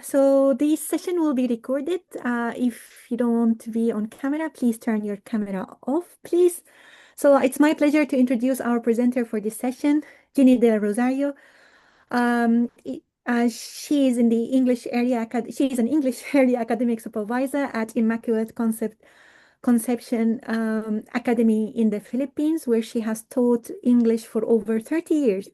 So this session will be recorded. If you don't want to be on camera, please turn your camera off, please. So it's my pleasure to introduce our presenter for this session, Ginny DEL ROSARIO. She is in the English area. She is an English area academic supervisor at Immaculate Conception Academy in the Philippines, where she has taught English for over 30 years.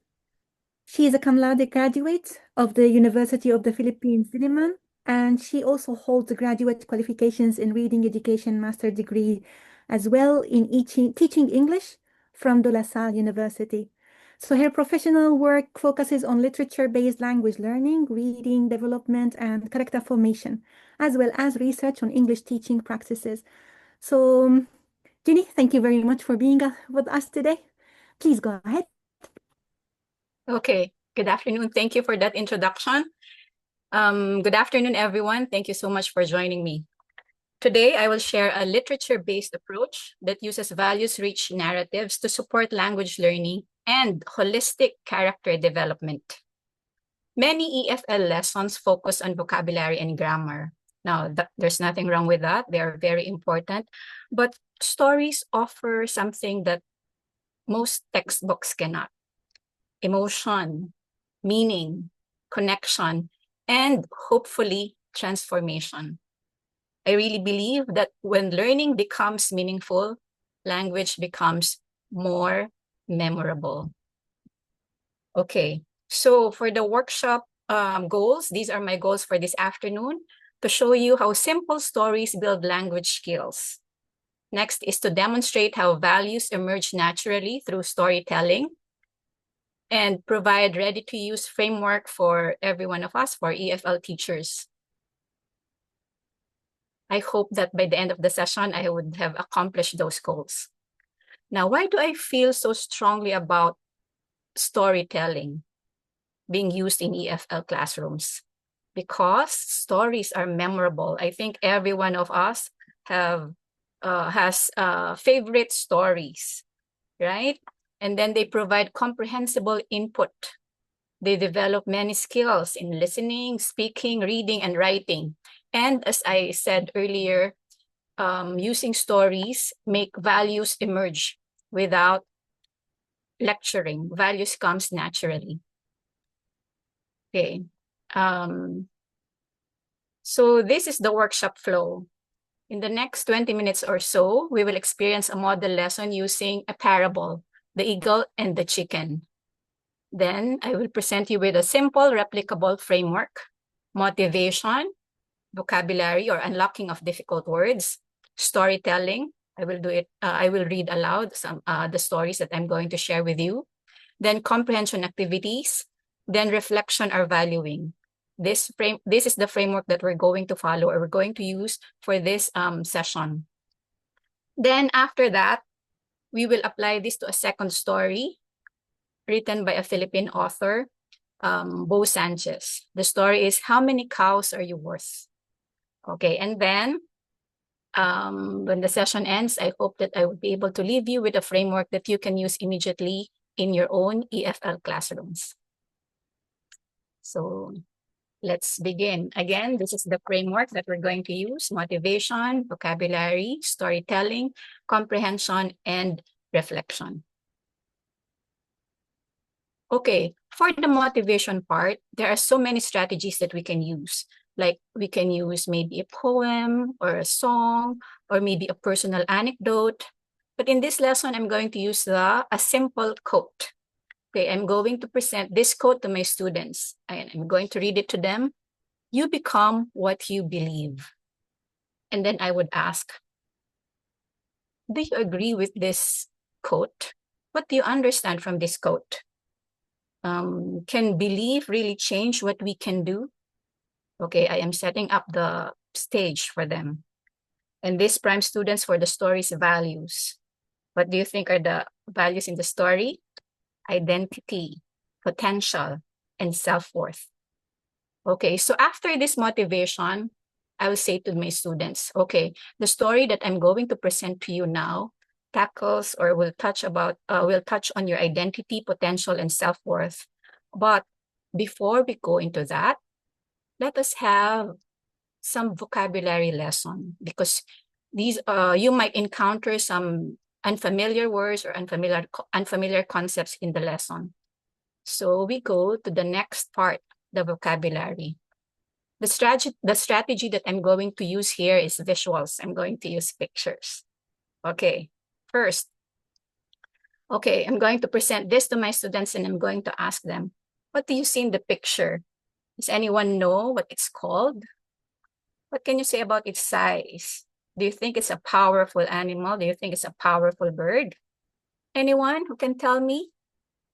She is a cum laude graduate of the University of the Philippines, Diliman, and she also holds graduate qualifications in reading education master degree as well in teaching English from De La Salle University. So her professional work focuses on literature-based language learning, reading development, and character formation, as well as research on English teaching practices. So, Ginny, thank you very much for being with us today. Please go ahead. Okay, good afternoon. Thank you for that introduction. Good afternoon, everyone. Thank you so much for joining me. Today, I will share a literature-based approach that uses values-rich narratives to support language learning and holistic character development. Many EFL lessons focus on vocabulary and grammar. Now, there's nothing wrong with that. They are very important. But stories offer something that most textbooks cannot: emotion, meaning, connection, and hopefully transformation. I really believe that when learning becomes meaningful, language becomes more memorable. Okay, so for the workshop goals, these are my goals for this afternoon: to show you how simple stories build language skills. Next is to demonstrate how values emerge naturally through storytelling, and provide ready-to-use framework for every one of us, for EFL teachers. I hope that by the end of the session, I would have accomplished those goals. Now, why do I feel so strongly about storytelling being used in EFL classrooms? Because stories are memorable. I think every one of us has favorite stories, right? And then they provide comprehensible input. They develop many skills in listening, speaking, reading, and writing. And as I said earlier, using stories make values emerge without lecturing. Values comes naturally. Okay. So this is the workshop flow. In the next 20 minutes or so, we will experience a model lesson using a parable: the eagle and the chicken. Then I will present you with a simple, replicable framework: motivation, vocabulary or unlocking of difficult words, storytelling. I will do it. I will read aloud some the stories that I'm going to share with you. Then comprehension activities. Then reflection or valuing. This is the framework that we're going to follow, or we're going to use for this session. Then after that, we will apply this to a second story written by a Philippine author, Bo Sanchez. The story is "How Many Cows Are You Worth?" Okay, and then when the session ends, I hope that I will be able to leave you with a framework that you can use immediately in your own EFL classrooms. So let's begin. Again, this is the framework that we're going to use: motivation, vocabulary, storytelling, comprehension, and reflection. Okay, for the motivation part, there are so many strategies that we can use. Like we can use maybe a poem or a song, or maybe a personal anecdote. But in this lesson, I'm going to use a simple quote. Okay, I'm going to present this quote to my students, and I'm going to read it to them. You become what you believe. And then I would ask, do you agree with this quote? What do you understand from this quote? Can belief really change what we can do? Okay, I am setting up the stage for them. And this primes students for the story's values. What do you think are the values in the story? Identity, potential, and self-worth. Okay, so after this motivation, I will say to my students, okay, the story that I'm going to present to you now tackles or will touch on your identity, potential, and self-worth. But before we go into that, let us have some vocabulary lesson, because these you might encounter some unfamiliar words or unfamiliar concepts in the lesson. So we go to the next part, the vocabulary. The strategy that I'm going to use here is visuals. I'm going to use pictures. Okay, first, okay, I'm going to present this to my students and I'm going to ask them, what do you see in the picture? Does anyone know what it's called? What can you say about its size? Do you think it's a powerful animal? Do you think it's a powerful bird? Anyone who can tell me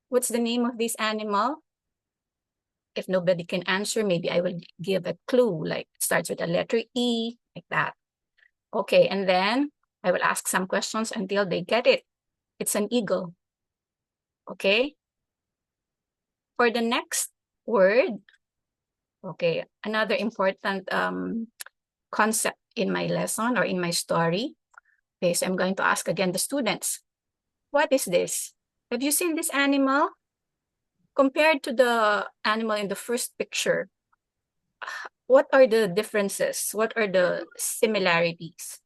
what's the name of this animal? If nobody can answer, maybe I will give a clue, like it starts with a letter E, like that. Okay, and then I will ask some questions until they get it. It's an eagle. Okay. For the next word, okay, another important concept in my lesson or in my story. Okay, so I'm going to ask again the students, what is this? Have you seen this animal? Compared to the animal in the first picture, what are the differences? What are the similarities?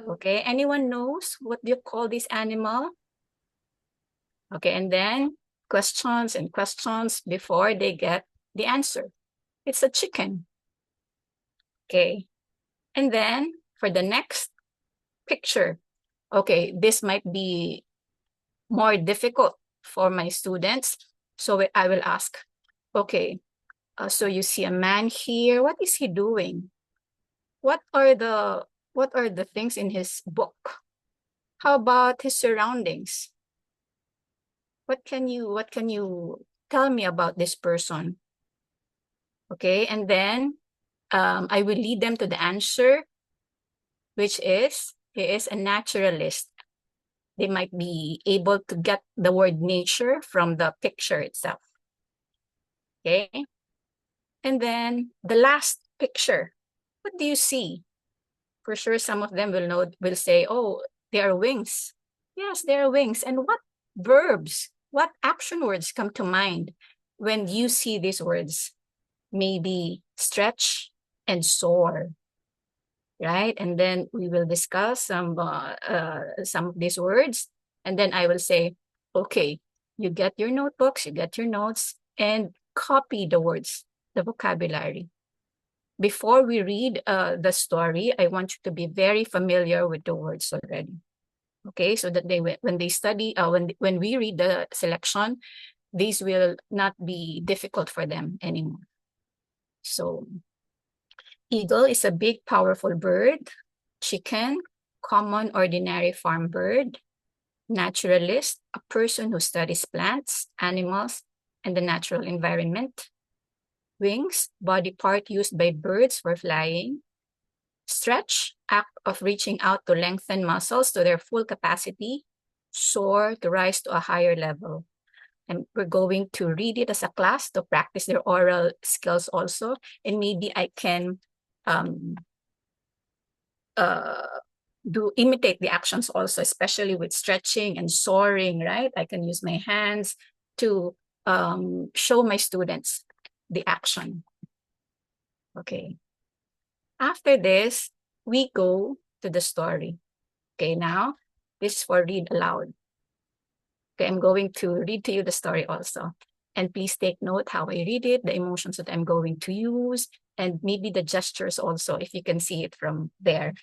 Okay, anyone knows what do you call this animal? Okay, and then questions and questions before they get the answer. It's a chicken. Okay, and then for the next picture, okay, this might be more difficult for my students. So I will ask, okay, so you see a man here. What is he doing? What are the things in his book? How about his surroundings? What can you tell me about this person? Okay, and then I will lead them to the answer, which is he is a naturalist. They might be able to get the word nature from the picture itself. Okay, and then the last picture. What do you see? For sure, some of them will say, oh, there are wings. Yes, there are wings. And what verbs, what action words come to mind when you see these words? Maybe stretch and soar, right? And then we will discuss some of these words. And then I will say, okay, you get your notebooks, you get your notes, and copy the words, the vocabulary. Before we read the story, I want you to be very familiar with the words already. Okay, so that when they study, when we read the selection, these will not be difficult for them anymore. So, eagle is a big, powerful bird. Chicken, common, ordinary farm bird. Naturalist, a person who studies plants, animals, and the natural environment. Wings, body part used by birds for flying. Stretch, act of reaching out to lengthen muscles to their full capacity. Soar, to rise to a higher level. And we're going to read it as a class to practice their oral skills also. And maybe I can imitate the actions also, especially with stretching and soaring, right? I can use my hands to show my students the action. Okay. After this, we go to the story. Okay, now this is for read aloud. Okay, I'm going to read to you the story also. And please take note how I read it, the emotions that I'm going to use, and maybe the gestures also, if you can see it from there.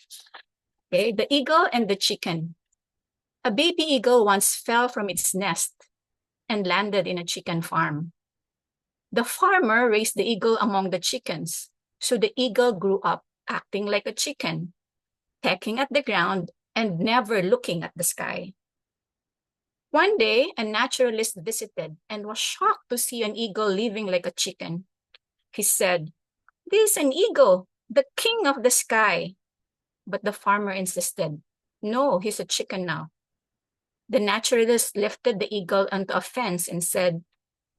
Okay, the eagle and the chicken. A baby eagle once fell from its nest and landed in a chicken farm. The farmer raised the eagle among the chickens, so the eagle grew up acting like a chicken, pecking at the ground and never looking at the sky. One day, a naturalist visited and was shocked to see an eagle living like a chicken. He said, "This is an eagle, the king of the sky." But the farmer insisted, "No, he's a chicken now." The naturalist lifted the eagle onto a fence and said,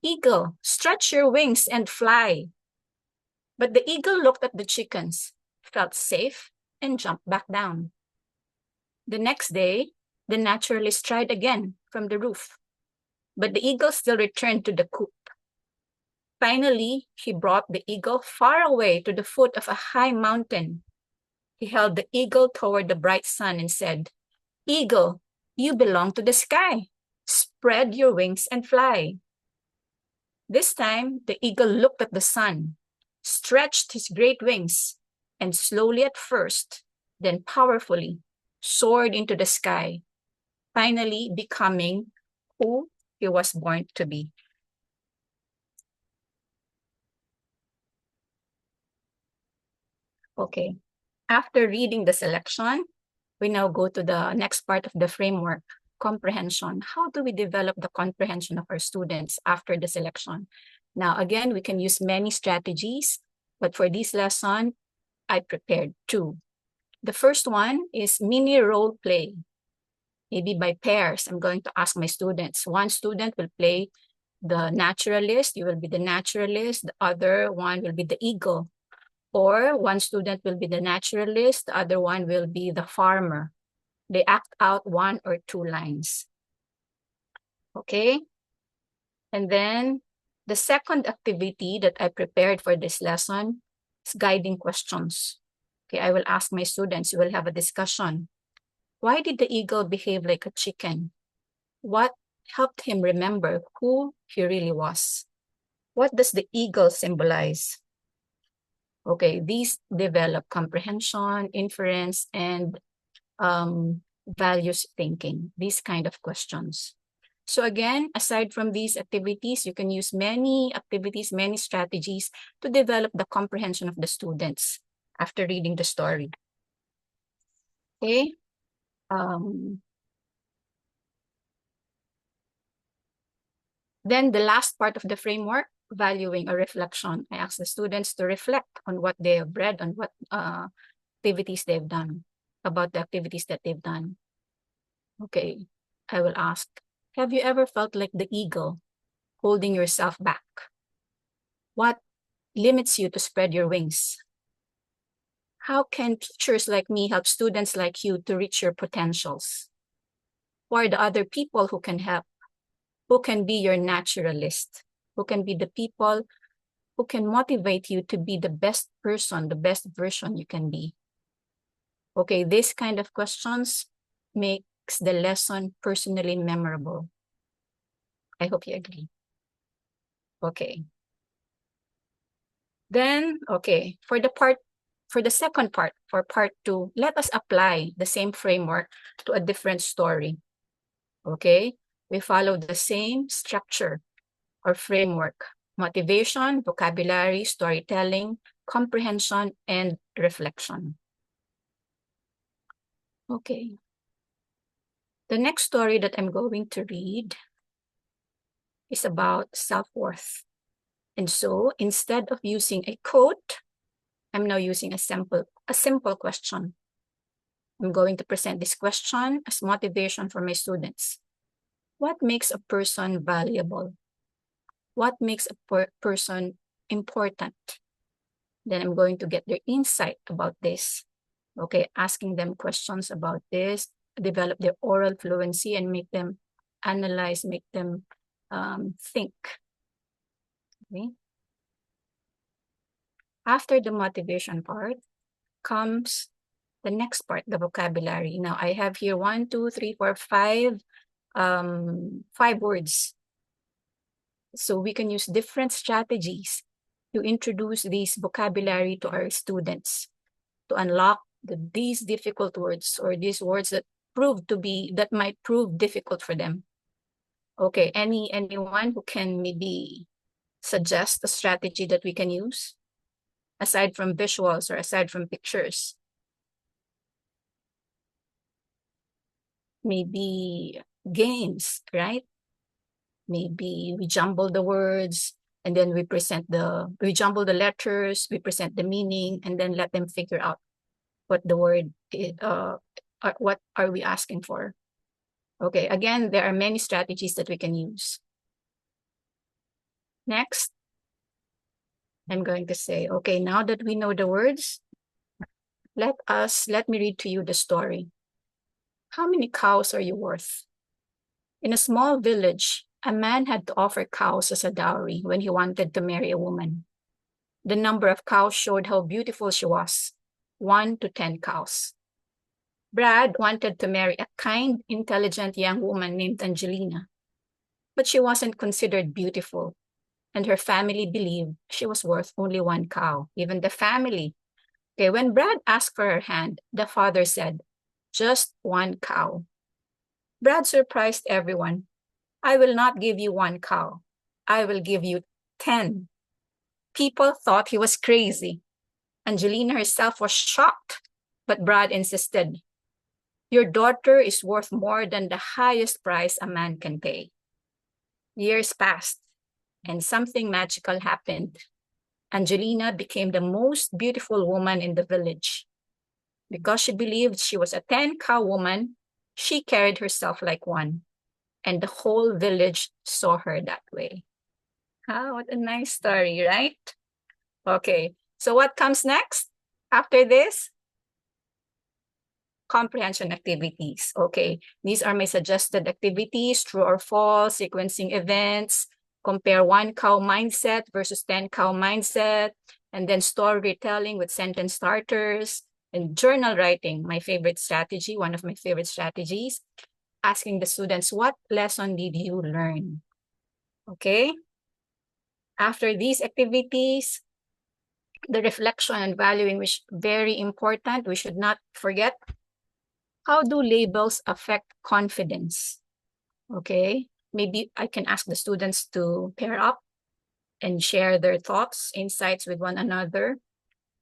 "Eagle, stretch your wings and fly." But the eagle looked at the chickens, felt safe, and jumped back down. The next day, the naturalist tried again from the roof, but the eagle still returned to the coop. Finally, he brought the eagle far away to the foot of a high mountain. He held the eagle toward the bright sun and said, "Eagle, you belong to the sky. Spread your wings and fly." This time, the eagle looked at the sun, stretched his great wings, and slowly at first, then powerfully, soared into the sky, finally becoming who he was born to be. Okay, after reading the selection, we now go to the next part of the framework, comprehension. How do we develop the comprehension of our students after the selection? Now, again, we can use many strategies, but for this lesson, I prepared two. The first one is mini role play. Maybe by pairs, I'm going to ask my students. One student will play the naturalist, you will be the naturalist, the other one will be the eagle. Or one student will be the naturalist, the other one will be the farmer. They act out 1 or 2 lines. Okay? And then the second activity that I prepared for this lesson is guiding questions. Okay, I will ask my students, we will have a discussion. Why did the eagle behave like a chicken? What helped him remember who he really was? What does the eagle symbolize? Okay, these develop comprehension, inference, and values thinking, these kind of questions. So again, aside from these activities, you can use many activities, many strategies to develop the comprehension of the students after reading the story. Okay. Then the last part of the framework, valuing or reflection. I ask the students to reflect on what they have read, on what activities they've done, about the activities that they've done. Okay, I will ask, have you ever felt like the eagle, holding yourself back? What limits you to spread your wings? How can teachers like me help students like you to reach your potentials? Who are the other people who can help? Who can be your naturalist? Who can be the people who can motivate you to be the best person, the best version you can be? Okay, this kind of questions makes the lesson personally memorable. I hope you agree. Okay. Then, okay, for the second part, for part 2, let us apply the same framework to a different story. Okay, we follow the same structure or framework: motivation, vocabulary, storytelling, comprehension, and reflection. Okay. The next story that I'm going to read is about self-worth. And so instead of using a quote, I'm now using a simple question. I'm going to present this question as motivation for my students. What makes a person valuable? What makes a person important? Then I'm going to get their insight about this. Okay, asking them questions about this, develop their oral fluency and make them analyze, make them think. Okay. After the motivation part comes the next part, the vocabulary. Now I have here 1, 2, 3, 4, 5, 5 words. So we can use different strategies to introduce these vocabulary to our students to unlock these difficult words or these words that might prove difficult for them. Okay, anyone who can maybe suggest a strategy that we can use aside from visuals or aside from pictures? Maybe games, right? Maybe we jumble the words and then we jumble the letters, we present the meaning, and then let them figure out what the word is, what are we asking for. Okay, again, there are many strategies that we can use. Next, I'm going to say, okay, now that we know the words, let me read to you the story. How many cows are you worth? In a small village, a man had to offer cows as a dowry when he wanted to marry a woman. The number of cows showed how beautiful she was, 1 to 10 cows. Brad wanted to marry a kind, intelligent young woman named Angelina, but she wasn't considered beautiful, and her family believed she was worth only 1 cow, even the family. Okay, when Brad asked for her hand, the father said, "Just 1 cow." Brad surprised everyone. "I will not give you 1 cow. I will give you 10. People thought he was crazy. Angelina herself was shocked, but Brad insisted, "Your daughter is worth more than the highest price a man can pay." Years passed, and something magical happened. Angelina became the most beautiful woman in the village. Because she believed she was a 10-cow woman, she carried herself like one, and the whole village saw her that way. Ah, what a nice story, right? Okay, so what comes next after this? Comprehension activities. Okay, these are my suggested activities: true or false, sequencing events, compare 1-cow mindset versus 10-cow mindset, and then storytelling with sentence starters, and journal writing, my favorite strategy, one of my favorite strategies, asking the students, what lesson did you learn? Okay. After these activities, the reflection and valuing, which is very important, we should not forget. How do labels affect confidence? Okay, maybe I can ask the students to pair up and share their thoughts, insights with one another.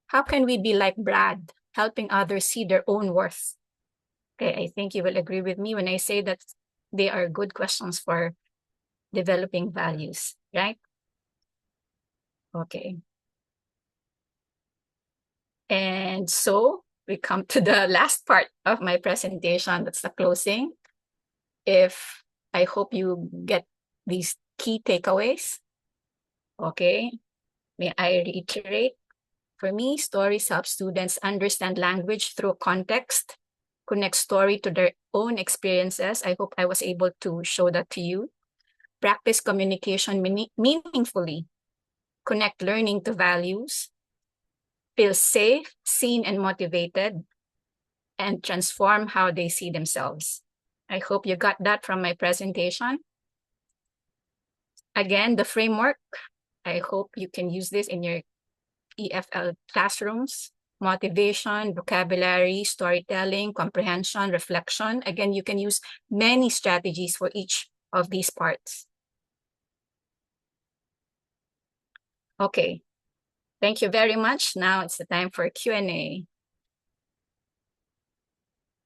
How can we be like Brad, helping others see their own worth? Okay, I think you will agree with me when I say that they are good questions for developing values, right? Okay. And so we come to the last part of my presentation. That's the closing. I hope you get these key takeaways. Okay. May I reiterate? For me, stories help students understand language through context, connect story to their own experiences. I hope I was able to show that to you. Practice communication meaningfully, connect learning to values, feel safe, seen, and motivated, and transform how they see themselves. I hope you got that from my presentation. Again, the framework, I hope you can use this in your EFL classrooms. Motivation, vocabulary, storytelling, comprehension, reflection. Again, you can use many strategies for each of these parts. Okay, thank you very much. Now it's the time for Q&A.